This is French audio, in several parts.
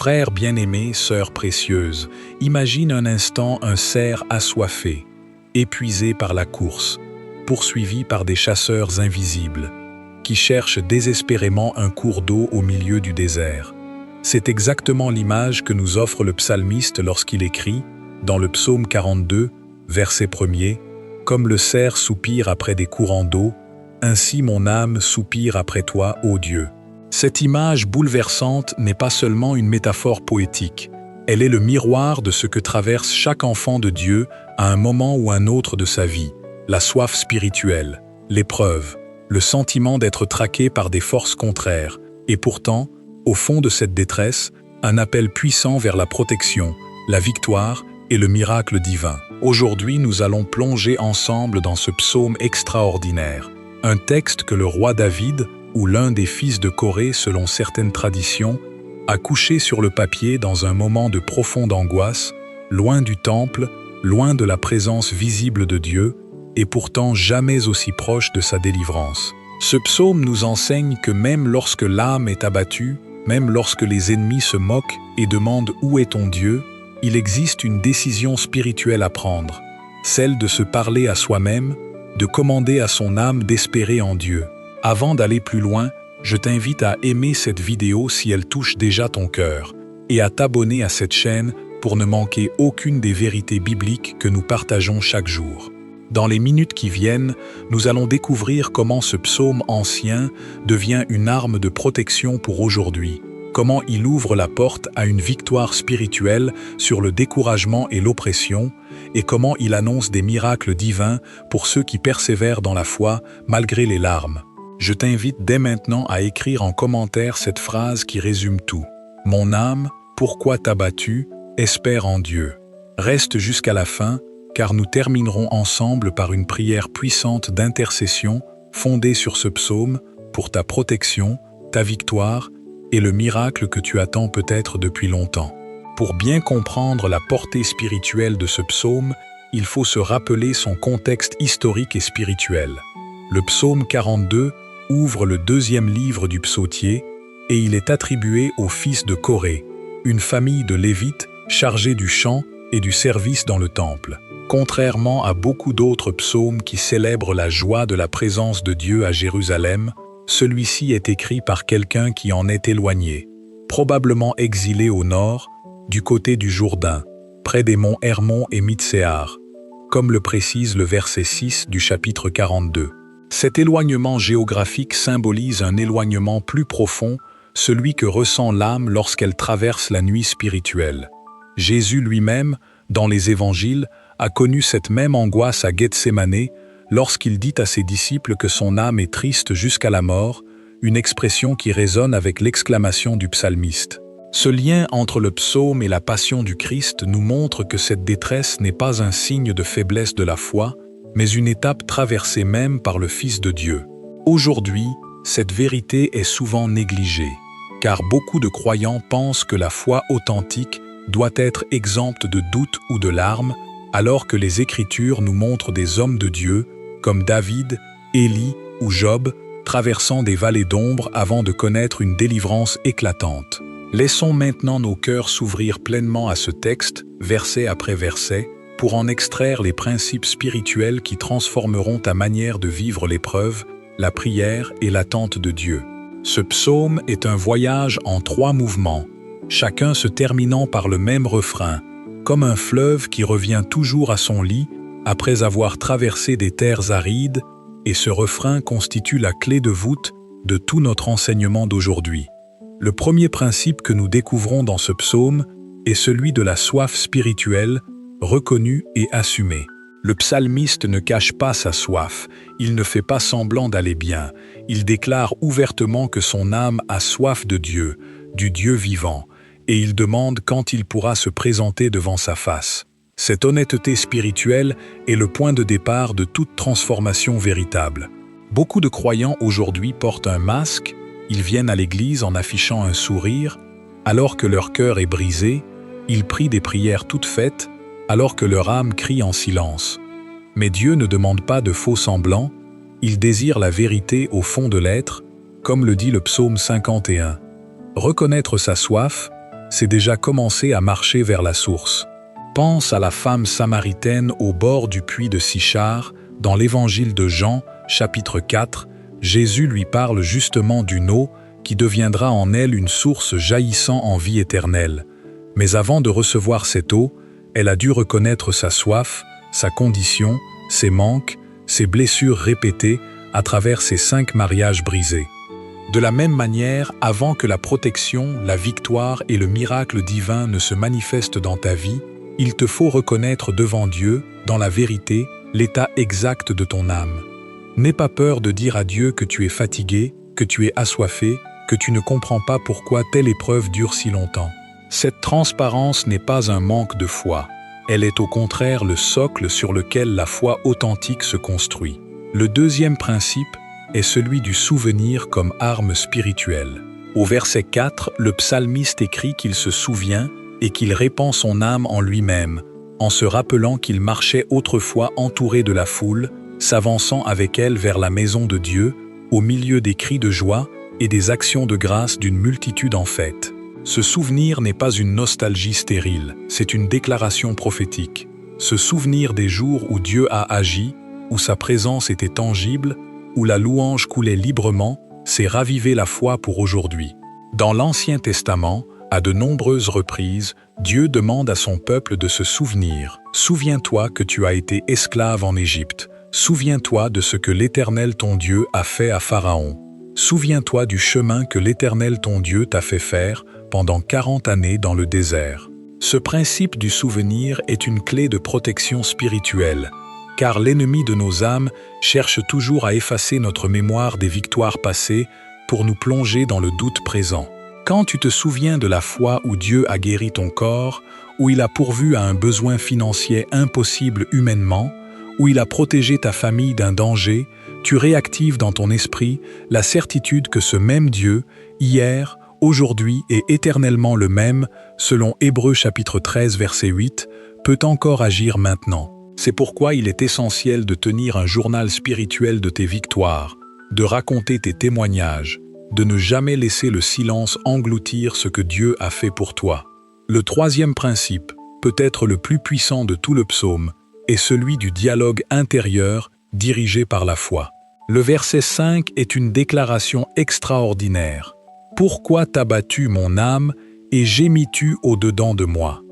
Frères bien-aimés, sœurs précieuses, imagine un instant un cerf assoiffé, épuisé par la course, poursuivi par des chasseurs invisibles, qui cherchent désespérément un cours d'eau au milieu du désert. C'est exactement l'image que nous offre le psalmiste lorsqu'il écrit, dans le psaume 42, verset 1er, « Comme le cerf soupire après des courants d'eau, ainsi mon âme soupire après toi, ô Dieu. » Cette image bouleversante n'est pas seulement une métaphore poétique, elle est le miroir de ce que traverse chaque enfant de Dieu à un moment ou un autre de sa vie, la soif spirituelle, l'épreuve, le sentiment d'être traqué par des forces contraires, et pourtant, au fond de cette détresse, un appel puissant vers la protection, la victoire et le miracle divin. Aujourd'hui, nous allons plonger ensemble dans ce psaume extraordinaire, un texte que le roi David, ou l'un des fils de Corée selon certaines traditions, a couché sur le papier dans un moment de profonde angoisse, loin du temple, loin de la présence visible de Dieu, et pourtant jamais aussi proche de sa délivrance. Ce psaume nous enseigne que même lorsque l'âme est abattue, même lorsque les ennemis se moquent et demandent « Où est ton Dieu ?», il existe une décision spirituelle à prendre, celle de se parler à soi-même, de commander à son âme d'espérer en Dieu. Avant d'aller plus loin, je t'invite à aimer cette vidéo si elle touche déjà ton cœur et à t'abonner à cette chaîne pour ne manquer aucune des vérités bibliques que nous partageons chaque jour. Dans les minutes qui viennent, nous allons découvrir comment ce psaume ancien devient une arme de protection pour aujourd'hui, comment il ouvre la porte à une victoire spirituelle sur le découragement et l'oppression, et comment il annonce des miracles divins pour ceux qui persévèrent dans la foi malgré les larmes. Je t'invite dès maintenant à écrire en commentaire cette phrase qui résume tout. « Mon âme, pourquoi t'as-tu? Espère en Dieu. » Reste jusqu'à la fin, car nous terminerons ensemble par une prière puissante d'intercession fondée sur ce psaume pour ta protection, ta victoire et le miracle que tu attends peut-être depuis longtemps. Pour bien comprendre la portée spirituelle de ce psaume, il faut se rappeler son contexte historique et spirituel. Le psaume 42 ouvre le deuxième livre du psautier et il est attribué aux fils de Corée, une famille de Lévites chargés du chant et du service dans le temple. Contrairement à beaucoup d'autres psaumes qui célèbrent la joie de la présence de Dieu à Jérusalem, celui-ci est écrit par quelqu'un qui en est éloigné, probablement exilé au nord, du côté du Jourdain, près des monts Hermon et Mitsehar, comme le précise le verset 6 du chapitre 42. Cet éloignement géographique symbolise un éloignement plus profond, celui que ressent l'âme lorsqu'elle traverse la nuit spirituelle. Jésus lui-même, dans les évangiles, a connu cette même angoisse à Gethsémanée lorsqu'il dit à ses disciples que son âme est triste jusqu'à la mort, une expression qui résonne avec l'exclamation du psalmiste. Ce lien entre le psaume et la passion du Christ nous montre que cette détresse n'est pas un signe de faiblesse de la foi, mais une étape traversée même par le Fils de Dieu. Aujourd'hui, cette vérité est souvent négligée, car beaucoup de croyants pensent que la foi authentique doit être exempte de doutes ou de larmes, alors que les Écritures nous montrent des hommes de Dieu, comme David, Élie ou Job, traversant des vallées d'ombre avant de connaître une délivrance éclatante. Laissons maintenant nos cœurs s'ouvrir pleinement à ce texte, verset après verset, pour en extraire les principes spirituels qui transformeront ta manière de vivre l'épreuve, la prière et l'attente de Dieu. Ce psaume est un voyage en 3 mouvements, chacun se terminant par le même refrain, comme un fleuve qui revient toujours à son lit après avoir traversé des terres arides, et ce refrain constitue la clé de voûte de tout notre enseignement d'aujourd'hui. Le premier principe que nous découvrons dans ce psaume est celui de la soif spirituelle, reconnue et assumée. Le psalmiste ne cache pas sa soif, il ne fait pas semblant d'aller bien, il déclare ouvertement que son âme a soif de Dieu, du Dieu vivant, et il demande quand il pourra se présenter devant sa face. Cette honnêteté spirituelle est le point de départ de toute transformation véritable. Beaucoup de croyants aujourd'hui portent un masque, ils viennent à l'église en affichant un sourire, alors que leur cœur est brisé, ils prient des prières toutes faites, alors que leur âme crie en silence. Mais Dieu ne demande pas de faux semblants, il désire la vérité au fond de l'être, comme le dit le psaume 51. Reconnaître sa soif, c'est déjà commencer à marcher vers la source. Pense à la femme samaritaine au bord du puits de Sichar, dans l'évangile de Jean, chapitre 4, Jésus lui parle justement d'une eau qui deviendra en elle une source jaillissant en vie éternelle. Mais avant de recevoir cette eau, elle a dû reconnaître sa soif, sa condition, ses manques, ses blessures répétées à travers ses 5 mariages brisés. De la même manière, avant que la protection, la victoire et le miracle divin ne se manifestent dans ta vie, il te faut reconnaître devant Dieu, dans la vérité, l'état exact de ton âme. N'aie pas peur de dire à Dieu que tu es fatigué, que tu es assoiffé, que tu ne comprends pas pourquoi telle épreuve dure si longtemps. Cette transparence n'est pas un manque de foi. Elle est au contraire le socle sur lequel la foi authentique se construit. Le deuxième principe est celui du souvenir comme arme spirituelle. Au verset 4, le psalmiste écrit qu'il se souvient et qu'il répand son âme en lui-même, en se rappelant qu'il marchait autrefois entouré de la foule, s'avançant avec elle vers la maison de Dieu, au milieu des cris de joie et des actions de grâce d'une multitude en fête. Ce souvenir n'est pas une nostalgie stérile, c'est une déclaration prophétique. Se souvenir des jours où Dieu a agi, où sa présence était tangible, où la louange coulait librement, c'est raviver la foi pour aujourd'hui. Dans l'Ancien Testament, à de nombreuses reprises, Dieu demande à son peuple de se souvenir. Souviens-toi que tu as été esclave en Égypte. Souviens-toi de ce que l'Éternel ton Dieu a fait à Pharaon. Souviens-toi du chemin que l'Éternel ton Dieu t'a fait faire pendant 40 années dans le désert. Ce principe du souvenir est une clé de protection spirituelle, car l'ennemi de nos âmes cherche toujours à effacer notre mémoire des victoires passées pour nous plonger dans le doute présent. Quand tu te souviens de la fois où Dieu a guéri ton corps, où il a pourvu à un besoin financier impossible humainement, où il a protégé ta famille d'un danger, tu réactives dans ton esprit la certitude que ce même Dieu, hier, aujourd'hui et éternellement le même, selon Hébreux chapitre 13 verset 8, peut encore agir maintenant. C'est pourquoi il est essentiel de tenir un journal spirituel de tes victoires, de raconter tes témoignages, de ne jamais laisser le silence engloutir ce que Dieu a fait pour toi. Le troisième principe, peut-être le plus puissant de tout le psaume, est celui du dialogue intérieur dirigé par la foi. Le verset 5 est une déclaration extraordinaire. « Pourquoi t'as battu mon âme et gémis-tu au-dedans de moi ?»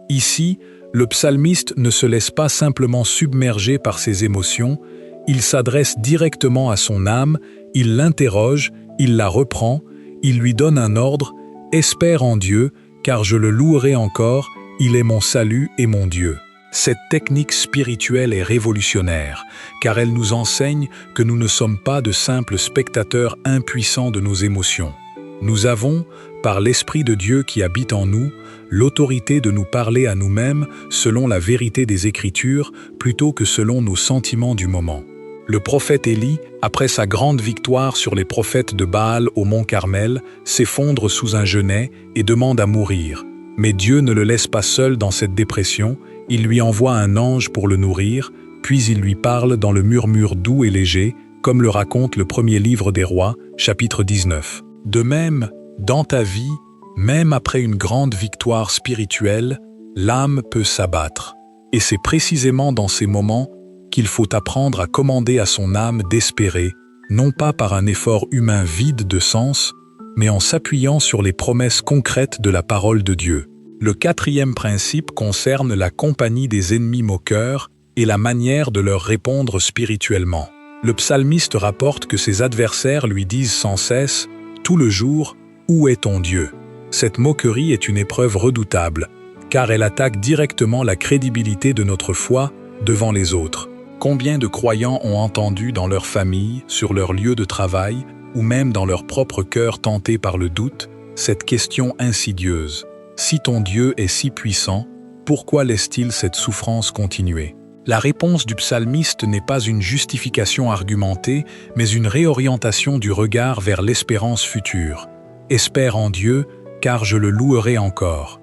Ici, le psalmiste ne se laisse pas simplement submerger par ses émotions, il s'adresse directement à son âme, il l'interroge, il la reprend, il lui donne un ordre « Espère en Dieu, car je le louerai encore, il est mon salut et mon Dieu. » Cette technique spirituelle est révolutionnaire, car elle nous enseigne que nous ne sommes pas de simples spectateurs impuissants de nos émotions. Nous avons, par l'Esprit de Dieu qui habite en nous, l'autorité de nous parler à nous-mêmes selon la vérité des Écritures plutôt que selon nos sentiments du moment. Le prophète Élie, après sa grande victoire sur les prophètes de Baal au mont Carmel, s'effondre sous un genêt et demande à mourir. Mais Dieu ne le laisse pas seul dans cette dépression, il lui envoie un ange pour le nourrir, puis il lui parle dans le murmure doux et léger, comme le raconte le premier livre des Rois, chapitre 19. De même, dans ta vie, même après une grande victoire spirituelle, l'âme peut s'abattre. Et c'est précisément dans ces moments qu'il faut apprendre à commander à son âme d'espérer, non pas par un effort humain vide de sens, mais en s'appuyant sur les promesses concrètes de la parole de Dieu. Le quatrième principe concerne la compagnie des ennemis moqueurs et la manière de leur répondre spirituellement. Le psalmiste rapporte que ses adversaires lui disent sans cesse, tout le jour, « Où est ton Dieu ?» Cette moquerie est une épreuve redoutable, car elle attaque directement la crédibilité de notre foi devant les autres. Combien de croyants ont entendu dans leur famille, sur leur lieu de travail, ou même dans leur propre cœur tenté par le doute, cette question insidieuse. Si ton Dieu est si puissant, pourquoi laisse-t-il cette souffrance continuer? La réponse du psalmiste n'est pas une justification argumentée, mais une réorientation du regard vers l'espérance future. Espère en Dieu, car je le louerai encore.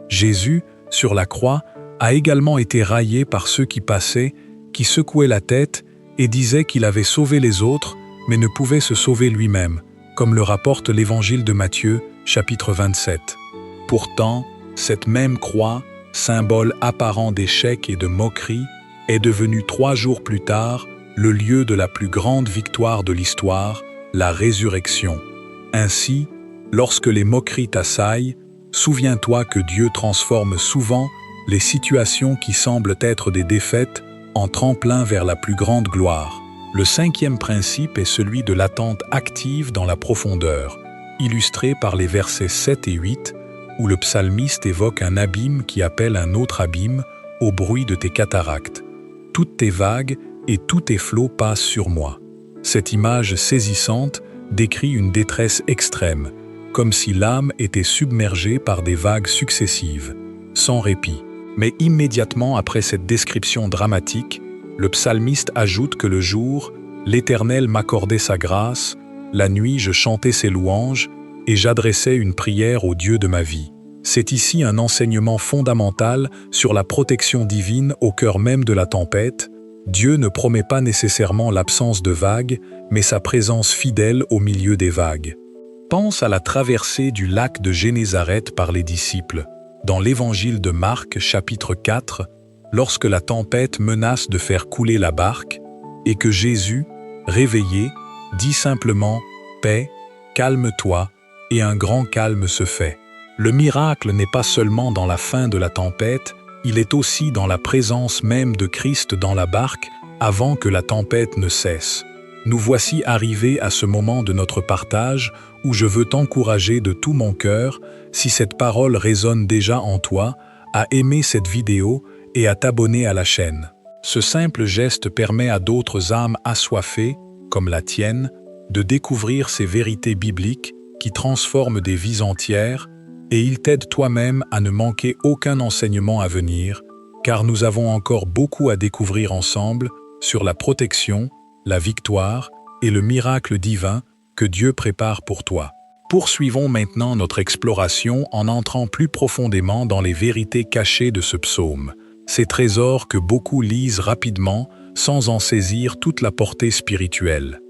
Jésus, sur la croix, a également été raillé par ceux qui passaient, qui secouaient la tête et disaient qu'il avait sauvé les autres, mais ne pouvait se sauver lui-même, comme le rapporte l'évangile de Matthieu, chapitre 27. Pourtant, cette même croix, symbole apparent d'échec et de moquerie, est devenue 3 jours plus tard le lieu de la plus grande victoire de l'histoire, la résurrection. Ainsi, lorsque les moqueries t'assaillent, souviens-toi que Dieu transforme souvent les situations qui semblent être des défaites en tremplin vers la plus grande gloire. Le 5e principe est celui de l'attente active dans la profondeur, illustré par les versets 7 et 8, où le psalmiste évoque un abîme qui appelle un autre abîme au bruit de tes cataractes. Toutes tes vagues et tous tes flots passent sur moi. Cette image saisissante décrit une détresse extrême, comme si l'âme était submergée par des vagues successives, sans répit. Mais immédiatement après cette description dramatique, le psalmiste ajoute que le jour, l'Éternel m'accordait sa grâce, la nuit je chantais ses louanges et j'adressais une prière au Dieu de ma vie. C'est ici un enseignement fondamental sur la protection divine au cœur même de la tempête. Dieu ne promet pas nécessairement l'absence de vagues, mais sa présence fidèle au milieu des vagues. Pense à la traversée du lac de Génézareth par les disciples. Dans l'évangile de Marc, chapitre 4, lorsque la tempête menace de faire couler la barque, et que Jésus, réveillé, dit simplement « Paix, calme-toi » et un grand calme se fait. Le miracle n'est pas seulement dans la fin de la tempête, il est aussi dans la présence même de Christ dans la barque avant que la tempête ne cesse. Nous voici arrivés à ce moment de notre partage où je veux t'encourager de tout mon cœur, si cette parole résonne déjà en toi, à aimer cette vidéo et à t'abonner à la chaîne. Ce simple geste permet à d'autres âmes assoiffées, comme la tienne, de découvrir ces vérités bibliques qui transforment des vies entières, et il t'aide toi-même à ne manquer aucun enseignement à venir, car nous avons encore beaucoup à découvrir ensemble sur la protection, la victoire et le miracle divin que Dieu prépare pour toi. Poursuivons maintenant notre exploration en entrant plus profondément dans les vérités cachées de ce psaume, ces trésors que beaucoup lisent rapidement sans en saisir toute la portée spirituelle.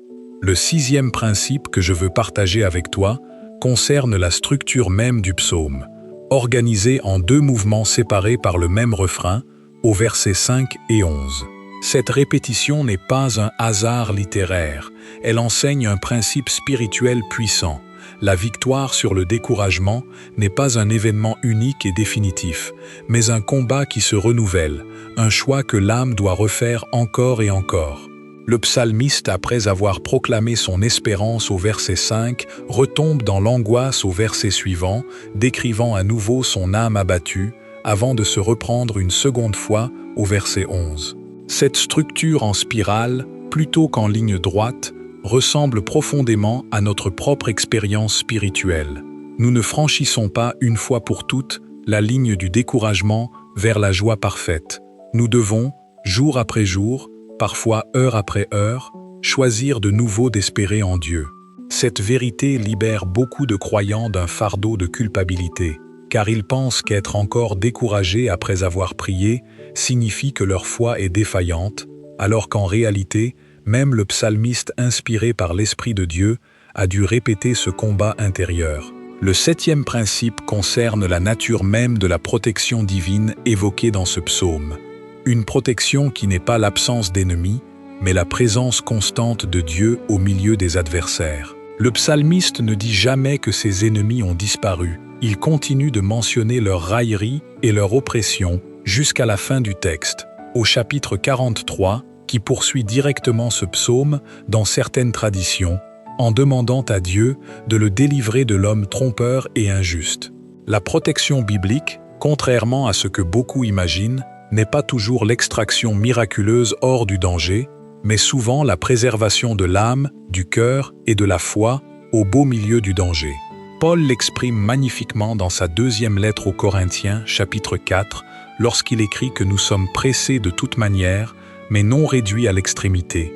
Le 6e principe que je veux partager avec toi concerne la structure même du psaume, organisée en 2 mouvements séparés par le même refrain, aux versets 5 et 11. Cette répétition n'est pas un hasard littéraire, elle enseigne un principe spirituel puissant. La victoire sur le découragement n'est pas un événement unique et définitif, mais un combat qui se renouvelle, un choix que l'âme doit refaire encore et encore. Le psalmiste, après avoir proclamé son espérance au verset 5, retombe dans l'angoisse au verset suivant, décrivant à nouveau son âme abattue, avant de se reprendre une seconde fois au verset 11. Cette structure en spirale, plutôt qu'en ligne droite, ressemble profondément à notre propre expérience spirituelle. Nous ne franchissons pas une fois pour toutes la ligne du découragement vers la joie parfaite. Nous devons, jour après jour, parfois heure après heure, choisir de nouveau d'espérer en Dieu. Cette vérité libère beaucoup de croyants d'un fardeau de culpabilité, car ils pensent qu'être encore découragés après avoir prié signifie que leur foi est défaillante, alors qu'en réalité, même le psalmiste inspiré par l'Esprit de Dieu a dû répéter ce combat intérieur. Le 7e principe concerne la nature même de la protection divine évoquée dans ce psaume. Une protection qui n'est pas l'absence d'ennemis, mais la présence constante de Dieu au milieu des adversaires. Le psalmiste ne dit jamais que ses ennemis ont disparu. Il continue de mentionner leur raillerie et leur oppression jusqu'à la fin du texte. Au chapitre 43, qui poursuit directement ce psaume dans certaines traditions, en demandant à Dieu de le délivrer de l'homme trompeur et injuste. La protection biblique, contrairement à ce que beaucoup imaginent, n'est pas toujours l'extraction miraculeuse hors du danger, mais souvent la préservation de l'âme, du cœur et de la foi au beau milieu du danger. Paul l'exprime magnifiquement dans sa 2e lettre aux Corinthiens, chapitre 4, lorsqu'il écrit que nous sommes pressés de toute manière, mais non réduits à l'extrémité,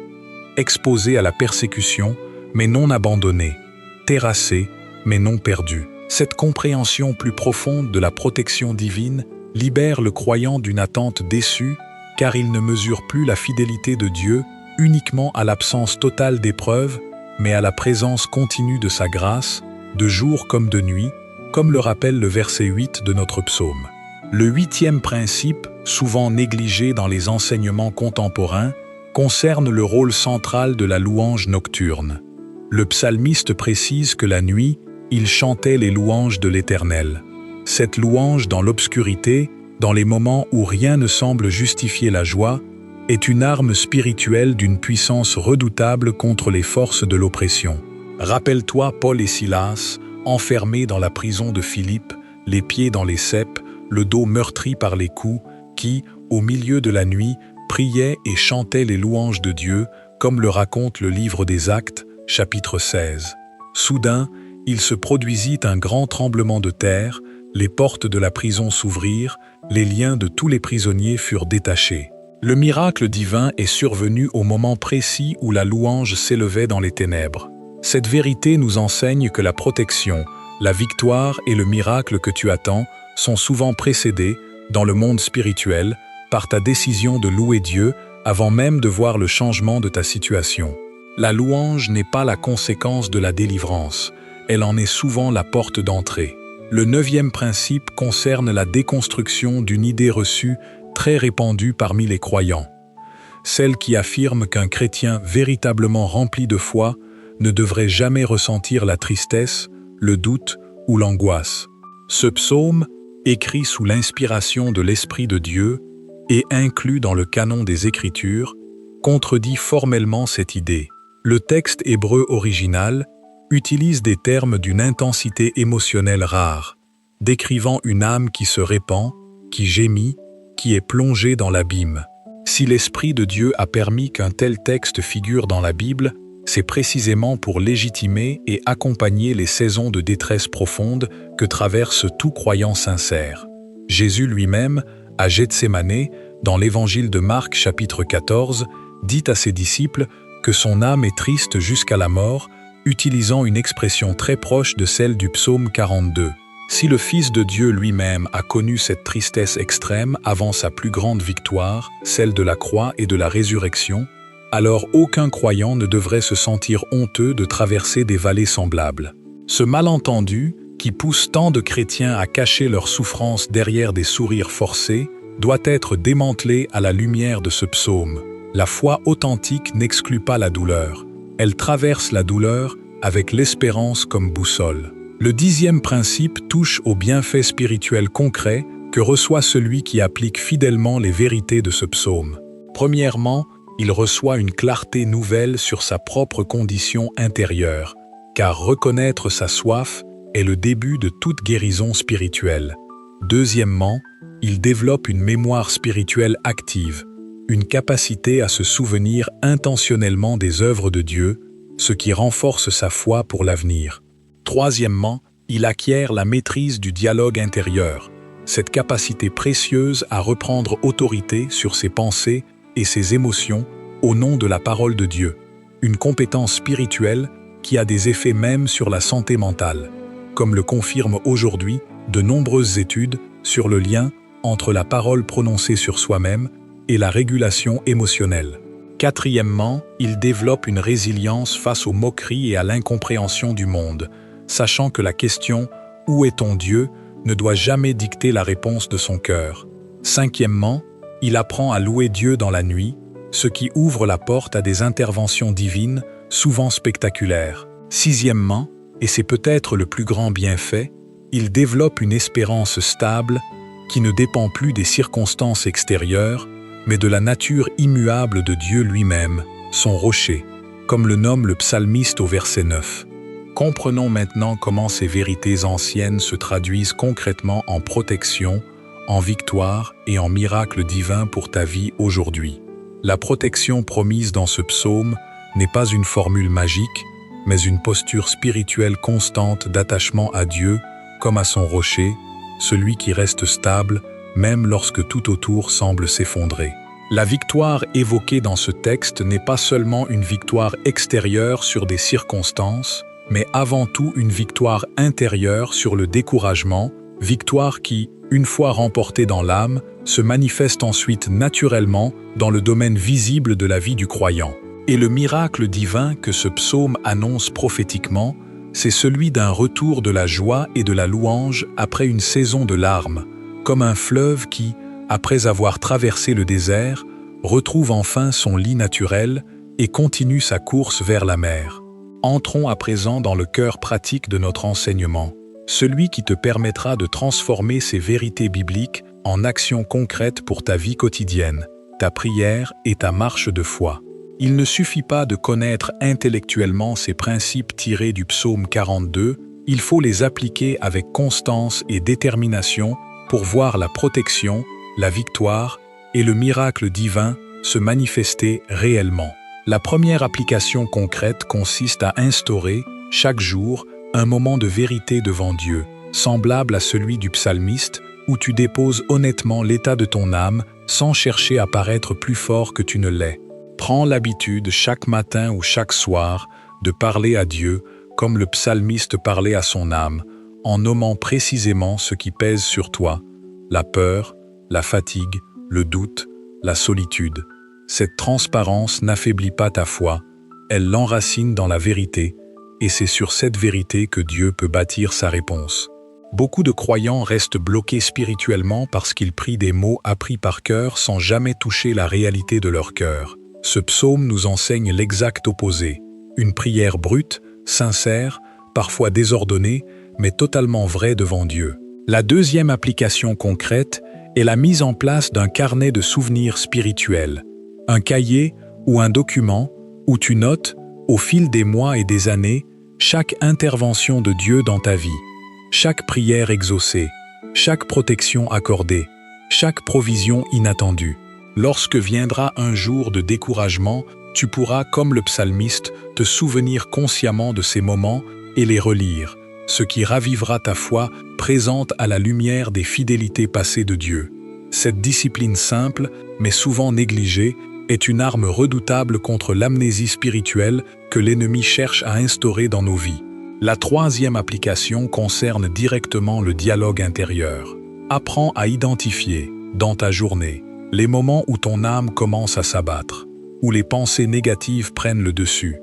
exposés à la persécution, mais non abandonnés, terrassés, mais non perdus. Cette compréhension plus profonde de la protection divine libère le croyant d'une attente déçue, car il ne mesure plus la fidélité de Dieu uniquement à l'absence totale d'épreuves, mais à la présence continue de sa grâce, de jour comme de nuit, comme le rappelle le verset 8 de notre psaume. Le huitième principe, souvent négligé dans les enseignements contemporains, concerne le rôle central de la louange nocturne. Le psalmiste précise que la nuit, il chantait les louanges de l'Éternel. Cette louange dans l'obscurité, dans les moments où rien ne semble justifier la joie, est une arme spirituelle d'une puissance redoutable contre les forces de l'oppression. Rappelle-toi Paul et Silas, enfermés dans la prison de Philippe, les pieds dans les ceps, le dos meurtri par les coups, qui, au milieu de la nuit, priaient et chantaient les louanges de Dieu, comme le raconte le livre des Actes, chapitre 16. Soudain, il se produisit un grand tremblement de terre, les portes de la prison s'ouvrirent, les liens de tous les prisonniers furent détachés. Le miracle divin est survenu au moment précis où la louange s'élevait dans les ténèbres. Cette vérité nous enseigne que la protection, la victoire et le miracle que tu attends sont souvent précédés, dans le monde spirituel, par ta décision de louer Dieu avant même de voir le changement de ta situation. La louange n'est pas la conséquence de la délivrance, elle en est souvent la porte d'entrée. Le neuvième principe concerne la déconstruction d'une idée reçue très répandue parmi les croyants, celle qui affirme qu'un chrétien véritablement rempli de foi ne devrait jamais ressentir la tristesse, le doute ou l'angoisse. Ce psaume, écrit sous l'inspiration de l'Esprit de Dieu et inclus dans le canon des Écritures, contredit formellement cette idée. Le texte hébreu original utilise des termes d'une intensité émotionnelle rare, décrivant une âme qui se répand, qui gémit, qui est plongée dans l'abîme. Si l'Esprit de Dieu a permis qu'un tel texte figure dans la Bible, c'est précisément pour légitimer et accompagner les saisons de détresse profonde que traverse tout croyant sincère. Jésus lui-même, à Gethsémanée, dans l'Évangile de Marc chapitre 14, dit à ses disciples que son âme est triste jusqu'à la mort, utilisant une expression très proche de celle du psaume 42. Si le Fils de Dieu lui-même a connu cette tristesse extrême avant sa plus grande victoire, celle de la croix et de la résurrection, alors aucun croyant ne devrait se sentir honteux de traverser des vallées semblables. Ce malentendu, qui pousse tant de chrétiens à cacher leurs souffrances derrière des sourires forcés, doit être démantelé à la lumière de ce psaume. La foi authentique n'exclut pas la douleur. Elle traverse la douleur avec l'espérance comme boussole. Le dixième principe touche aux bienfaits spirituels concrets que reçoit celui qui applique fidèlement les vérités de ce psaume. Premièrement, il reçoit une clarté nouvelle sur sa propre condition intérieure, car reconnaître sa soif est le début de toute guérison spirituelle. Deuxièmement, il développe une mémoire spirituelle active, une capacité à se souvenir intentionnellement des œuvres de Dieu, ce qui renforce sa foi pour l'avenir. Troisièmement, il acquiert la maîtrise du dialogue intérieur, cette capacité précieuse à reprendre autorité sur ses pensées et ses émotions au nom de la parole de Dieu, une compétence spirituelle qui a des effets même sur la santé mentale, comme le confirment aujourd'hui de nombreuses études sur le lien entre la parole prononcée sur soi-même et la régulation émotionnelle. Quatrièmement, il développe une résilience face aux moqueries et à l'incompréhension du monde, sachant que la question « Où est ton Dieu ?» ne doit jamais dicter la réponse de son cœur. Cinquièmement, il apprend à louer Dieu dans la nuit, ce qui ouvre la porte à des interventions divines, souvent spectaculaires. Sixièmement, et c'est peut-être le plus grand bienfait, il développe une espérance stable qui ne dépend plus des circonstances extérieures, mais de la nature immuable de Dieu lui-même, son rocher, comme le nomme le psalmiste au verset 9. Comprenons maintenant comment ces vérités anciennes se traduisent concrètement en protection, en victoire et en miracle divin pour ta vie aujourd'hui. La protection promise dans ce psaume n'est pas une formule magique, mais une posture spirituelle constante d'attachement à Dieu comme à son rocher, celui qui reste stable même lorsque tout autour semble s'effondrer. La victoire évoquée dans ce texte n'est pas seulement une victoire extérieure sur des circonstances, mais avant tout une victoire intérieure sur le découragement, victoire qui, une fois remportée dans l'âme, se manifeste ensuite naturellement dans le domaine visible de la vie du croyant. Et le miracle divin que ce psaume annonce prophétiquement c'est celui d'un retour de la joie et de la louange après une saison de larmes, comme un fleuve qui, après avoir traversé le désert, retrouve enfin son lit naturel et continue sa course vers la mer. Entrons à présent dans le cœur pratique de notre enseignement, celui qui te permettra de transformer ces vérités bibliques en actions concrètes pour ta vie quotidienne, ta prière et ta marche de foi. Il ne suffit pas de connaître intellectuellement ces principes tirés du psaume 42, il faut les appliquer avec constance et détermination pour voir la protection, la victoire et le miracle divin se manifester réellement. La première application concrète consiste à instaurer, chaque jour, un moment de vérité devant Dieu, semblable à celui du psalmiste, où tu déposes honnêtement l'état de ton âme sans chercher à paraître plus fort que tu ne l'es. Prends l'habitude chaque matin ou chaque soir de parler à Dieu comme le psalmiste parlait à son âme, en nommant précisément ce qui pèse sur toi, la peur, la fatigue, le doute, la solitude. Cette transparence n'affaiblit pas ta foi, elle l'enracine dans la vérité, et c'est sur cette vérité que Dieu peut bâtir sa réponse. Beaucoup de croyants restent bloqués spirituellement parce qu'ils prient des mots appris par cœur sans jamais toucher la réalité de leur cœur. Ce psaume nous enseigne l'exact opposé, une prière brute, sincère, parfois désordonnée, mais totalement vraie devant Dieu. La deuxième application concrète est la mise en place d'un carnet de souvenirs spirituels, un cahier ou un document où tu notes, au fil des mois et des années, chaque intervention de Dieu dans ta vie, chaque prière exaucée, chaque protection accordée, chaque provision inattendue. Lorsque viendra un jour de découragement, tu pourras, comme le psalmiste, te souvenir consciemment de ces moments et les relire, ce qui ravivera ta foi présente à la lumière des fidélités passées de Dieu. Cette discipline simple, mais souvent négligée, est une arme redoutable contre l'amnésie spirituelle que l'ennemi cherche à instaurer dans nos vies. La troisième application concerne directement le dialogue intérieur. Apprends à identifier, dans ta journée, les moments où ton âme commence à s'abattre, où les pensées négatives prennent le dessus,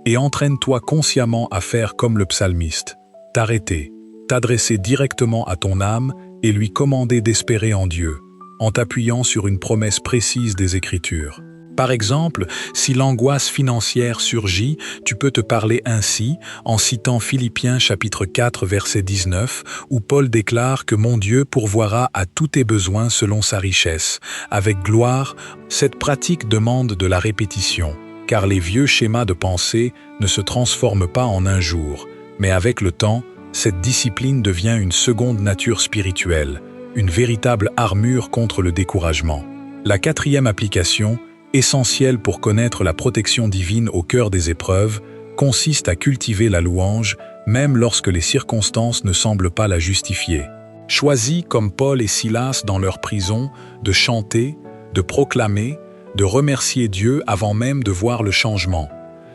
et entraîne-toi consciemment à faire comme le psalmiste, t'arrêter, t'adresser directement à ton âme et lui commander d'espérer en Dieu, en t'appuyant sur une promesse précise des Écritures. Par exemple, si l'angoisse financière surgit, tu peux te parler ainsi en citant Philippiens chapitre 4 verset 19 où Paul déclare que mon Dieu pourvoira à tous tes besoins selon sa richesse. Avec gloire, cette pratique demande de la répétition, car les vieux schémas de pensée ne se transforment pas en un jour. Mais avec le temps, cette discipline devient une seconde nature spirituelle, une véritable armure contre le découragement. La quatrième application, essentiel pour connaître la protection divine au cœur des épreuves, consiste à cultiver la louange, même lorsque les circonstances ne semblent pas la justifier. Choisis, comme Paul et Silas dans leur prison, de chanter, de proclamer, de remercier Dieu avant même de voir le changement,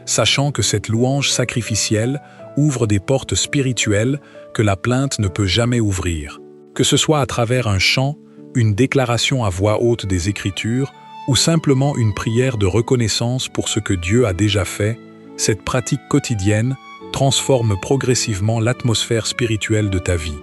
sachant que cette louange sacrificielle ouvre des portes spirituelles que la plainte ne peut jamais ouvrir. Que ce soit à travers un chant, une déclaration à voix haute des Écritures, ou simplement une prière de reconnaissance pour ce que Dieu a déjà fait, cette pratique quotidienne transforme progressivement l'atmosphère spirituelle de ta vie.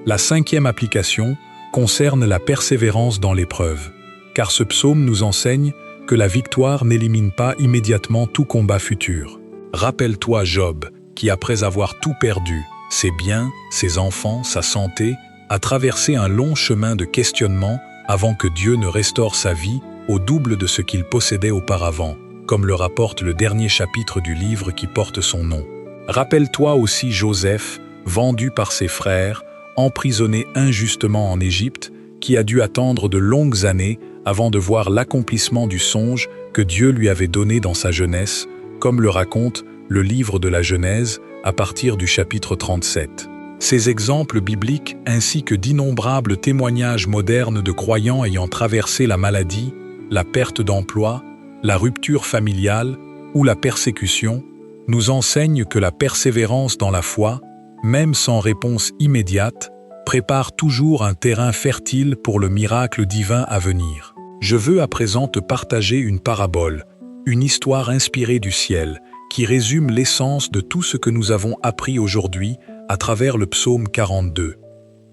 La cinquième application concerne la persévérance dans l'épreuve, car ce psaume nous enseigne que la victoire n'élimine pas immédiatement tout combat futur. Rappelle-toi Job, qui après avoir tout perdu, ses biens, ses enfants, sa santé, a traversé un long chemin de questionnement avant que Dieu ne restaure sa vie au double de ce qu'il possédait auparavant, comme le rapporte le dernier chapitre du livre qui porte son nom. Rappelle-toi aussi Joseph, vendu par ses frères, emprisonné injustement en Égypte, qui a dû attendre de longues années avant de voir l'accomplissement du songe que Dieu lui avait donné dans sa jeunesse, comme le raconte le livre de la Genèse à partir du chapitre 37. Ces exemples bibliques ainsi que d'innombrables témoignages modernes de croyants ayant traversé la maladie, la perte d'emploi, la rupture familiale ou la persécution, nous enseignent que la persévérance dans la foi, même sans réponse immédiate, prépare toujours un terrain fertile pour le miracle divin à venir. Je veux à présent te partager une parabole, une histoire inspirée du ciel, qui résume l'essence de tout ce que nous avons appris aujourd'hui à travers le psaume 42.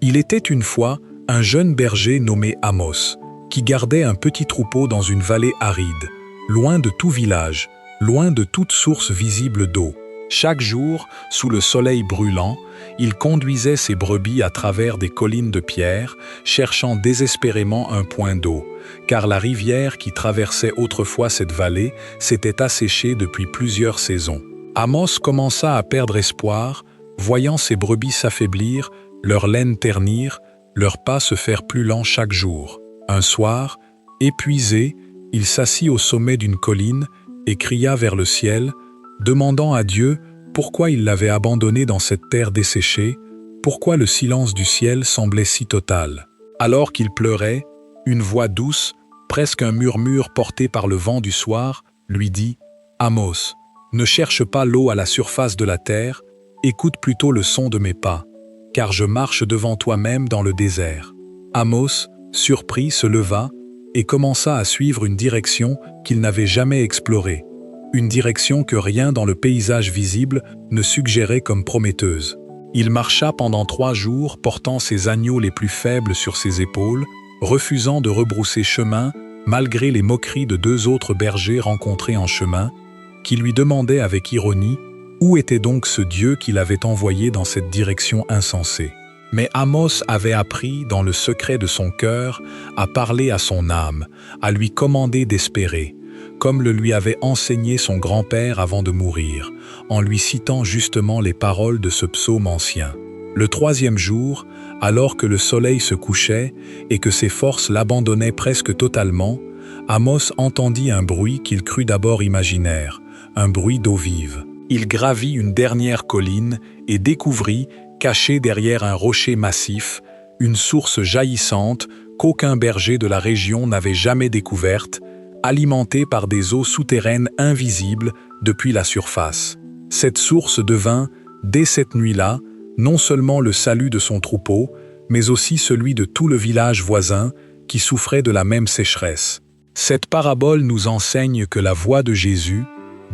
Il était une fois un jeune berger nommé Amos, qui gardait un petit troupeau dans une vallée aride, loin de tout village, loin de toute source visible d'eau. Chaque jour, sous le soleil brûlant, il conduisait ses brebis à travers des collines de pierre, cherchant désespérément un point d'eau, car la rivière qui traversait autrefois cette vallée s'était asséchée depuis plusieurs saisons. Amos commença à perdre espoir, voyant ses brebis s'affaiblir, leur laine ternir, leurs pas se faire plus lents chaque jour. Un soir, épuisé, il s'assit au sommet d'une colline et cria vers le ciel, demandant à Dieu pourquoi il l'avait abandonné dans cette terre desséchée, pourquoi le silence du ciel semblait si total. Alors qu'il pleurait, une voix douce, presque un murmure porté par le vent du soir, lui dit « Amos, ne cherche pas l'eau à la surface de la terre, écoute plutôt le son de mes pas, car je marche devant toi-même dans le désert. » Amos, surpris, se leva et commença à suivre une direction qu'il n'avait jamais explorée. Une direction que rien dans le paysage visible ne suggérait comme prometteuse. Il marcha pendant 3 jours, portant ses agneaux les plus faibles sur ses épaules, refusant de rebrousser chemin, malgré les moqueries de 2 autres bergers rencontrés en chemin, qui lui demandaient avec ironie où était donc ce Dieu qui l'avait envoyé dans cette direction insensée. Mais Amos avait appris, dans le secret de son cœur, à parler à son âme, à lui commander d'espérer, comme le lui avait enseigné son grand-père avant de mourir, en lui citant justement les paroles de ce psaume ancien. Le 3e jour, alors que le soleil se couchait et que ses forces l'abandonnaient presque totalement, Amos entendit un bruit qu'il crut d'abord imaginaire, un bruit d'eau vive. Il gravit une dernière colline et découvrit, caché derrière un rocher massif, une source jaillissante qu'aucun berger de la région n'avait jamais découverte, alimentée par des eaux souterraines invisibles depuis la surface. Cette source devint, dès cette nuit-là, non seulement le salut de son troupeau, mais aussi celui de tout le village voisin qui souffrait de la même sécheresse. Cette parabole nous enseigne que la voix de Jésus,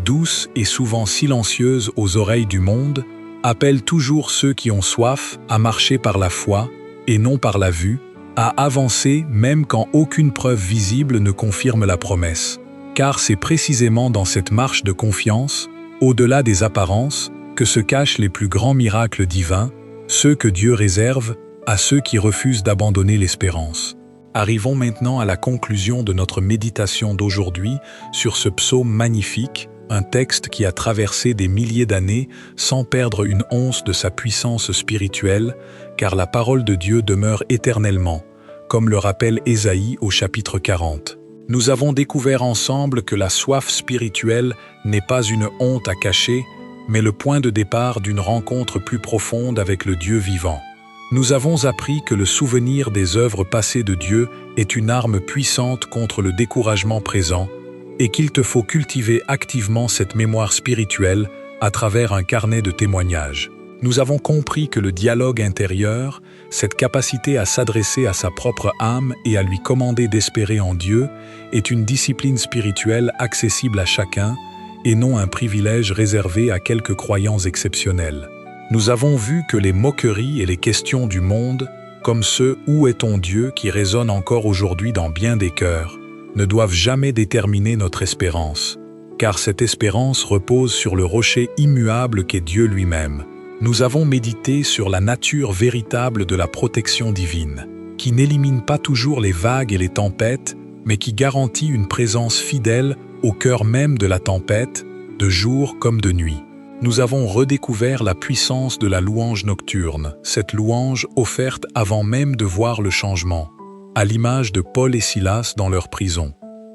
douce et souvent silencieuse aux oreilles du monde, appelle toujours ceux qui ont soif à marcher par la foi et non par la vue, à avancer même quand aucune preuve visible ne confirme la promesse. Car c'est précisément dans cette marche de confiance, au-delà des apparences, que se cachent les plus grands miracles divins, ceux que Dieu réserve à ceux qui refusent d'abandonner l'espérance. Arrivons maintenant à la conclusion de notre méditation d'aujourd'hui sur ce psaume magnifique, un texte qui a traversé des milliers d'années sans perdre une once de sa puissance spirituelle, car la parole de Dieu demeure éternellement, comme le rappelle Ésaïe au chapitre 40. Nous avons découvert ensemble que la soif spirituelle n'est pas une honte à cacher, mais le point de départ d'une rencontre plus profonde avec le Dieu vivant. Nous avons appris que le souvenir des œuvres passées de Dieu est une arme puissante contre le découragement présent, et qu'il te faut cultiver activement cette mémoire spirituelle à travers un carnet de témoignages. Nous avons compris que le dialogue intérieur, cette capacité à s'adresser à sa propre âme et à lui commander d'espérer en Dieu, est une discipline spirituelle accessible à chacun et non un privilège réservé à quelques croyants exceptionnels. Nous avons vu que les moqueries et les questions du monde, comme ce « Où est ton Dieu » qui résonne encore aujourd'hui dans bien des cœurs, ne doivent jamais déterminer notre espérance, car cette espérance repose sur le rocher immuable qu'est Dieu lui-même. Nous avons médité sur la nature véritable de la protection divine, qui n'élimine pas toujours les vagues et les tempêtes, mais qui garantit une présence fidèle au cœur même de la tempête, de jour comme de nuit. Nous avons redécouvert la puissance de la louange nocturne, cette louange offerte avant même de voir le changement, à l'image de Paul et Silas dans leur prison.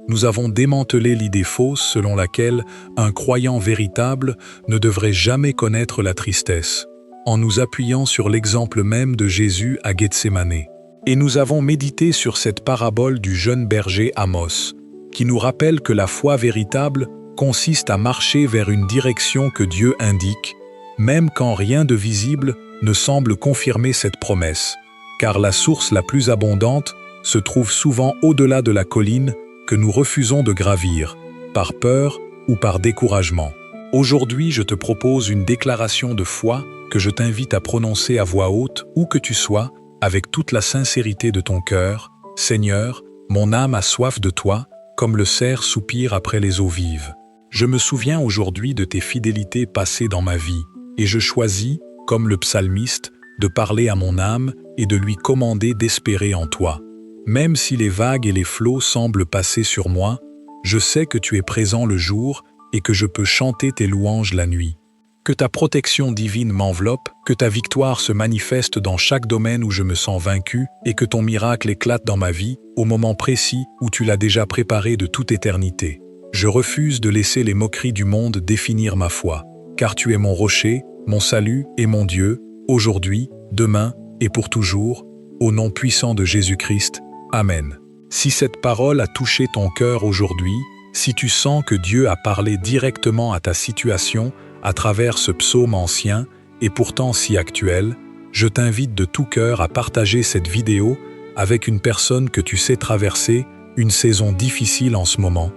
Nous avons démantelé l'idée fausse selon laquelle un croyant véritable ne devrait jamais connaître la tristesse, en nous appuyant sur l'exemple même de Jésus à Gethsémane. Et nous avons médité sur cette parabole du jeune berger Amos, qui nous rappelle que la foi véritable consiste à marcher vers une direction que Dieu indique, même quand rien de visible ne semble confirmer cette promesse, car la source la plus abondante se trouve souvent au-delà de la colline que nous refusons de gravir, par peur ou par découragement. Aujourd'hui, je te propose une déclaration de foi que je t'invite à prononcer à voix haute, où que tu sois, avec toute la sincérité de ton cœur. Seigneur, mon âme a soif de toi, comme le cerf soupire après les eaux vives. Je me souviens aujourd'hui de tes fidélités passées dans ma vie, et je choisis, comme le psalmiste, de parler à mon âme et de lui commander d'espérer en toi. Même si les vagues et les flots semblent passer sur moi, je sais que tu es présent le jour et que je peux chanter tes louanges la nuit. Que ta protection divine m'enveloppe, que ta victoire se manifeste dans chaque domaine où je me sens vaincu et que ton miracle éclate dans ma vie au moment précis où tu l'as déjà préparé de toute éternité. Je refuse de laisser les moqueries du monde définir ma foi, car tu es mon rocher, mon salut et mon Dieu, aujourd'hui, demain et pour toujours, au nom puissant de Jésus-Christ. Amen. Si cette parole a touché ton cœur aujourd'hui, si tu sens que Dieu a parlé directement à ta situation à travers ce psaume ancien et pourtant si actuel, je t'invite de tout cœur à partager cette vidéo avec une personne que tu sais traverser une saison difficile en ce moment,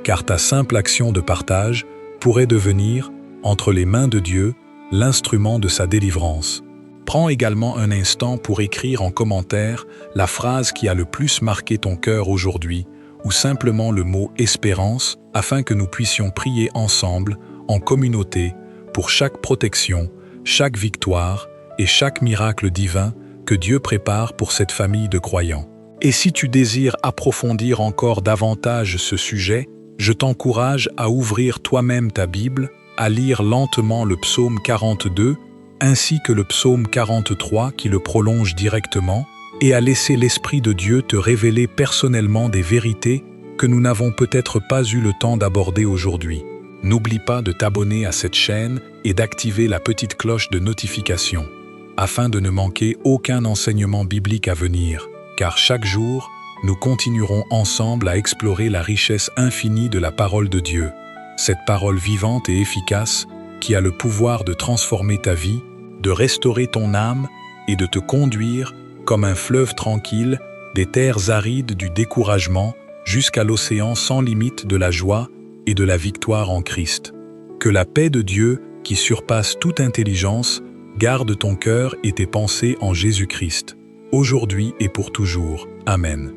car ta simple action de partage pourrait devenir, entre les mains de Dieu, l'instrument de sa délivrance. Prends également un instant pour écrire en commentaire la phrase qui a le plus marqué ton cœur aujourd'hui, ou simplement le mot « espérance » afin que nous puissions prier ensemble, en communauté, pour chaque protection, chaque victoire et chaque miracle divin que Dieu prépare pour cette famille de croyants. Et si tu désires approfondir encore davantage ce sujet, je t'encourage à ouvrir toi-même ta Bible, à lire lentement le psaume 42, ainsi que le psaume 43 qui le prolonge directement, et à laisser l'Esprit de Dieu te révéler personnellement des vérités que nous n'avons peut-être pas eu le temps d'aborder aujourd'hui. N'oublie pas de t'abonner à cette chaîne et d'activer la petite cloche de notification, afin de ne manquer aucun enseignement biblique à venir, car chaque jour, nous continuerons ensemble à explorer la richesse infinie de la parole de Dieu, cette parole vivante et efficace qui a le pouvoir de transformer ta vie, de restaurer ton âme et de te conduire comme un fleuve tranquille des terres arides du découragement jusqu'à l'océan sans limite de la joie et de la victoire en Christ. Que la paix de Dieu, qui surpasse toute intelligence, garde ton cœur et tes pensées en Jésus-Christ, aujourd'hui et pour toujours. Amen.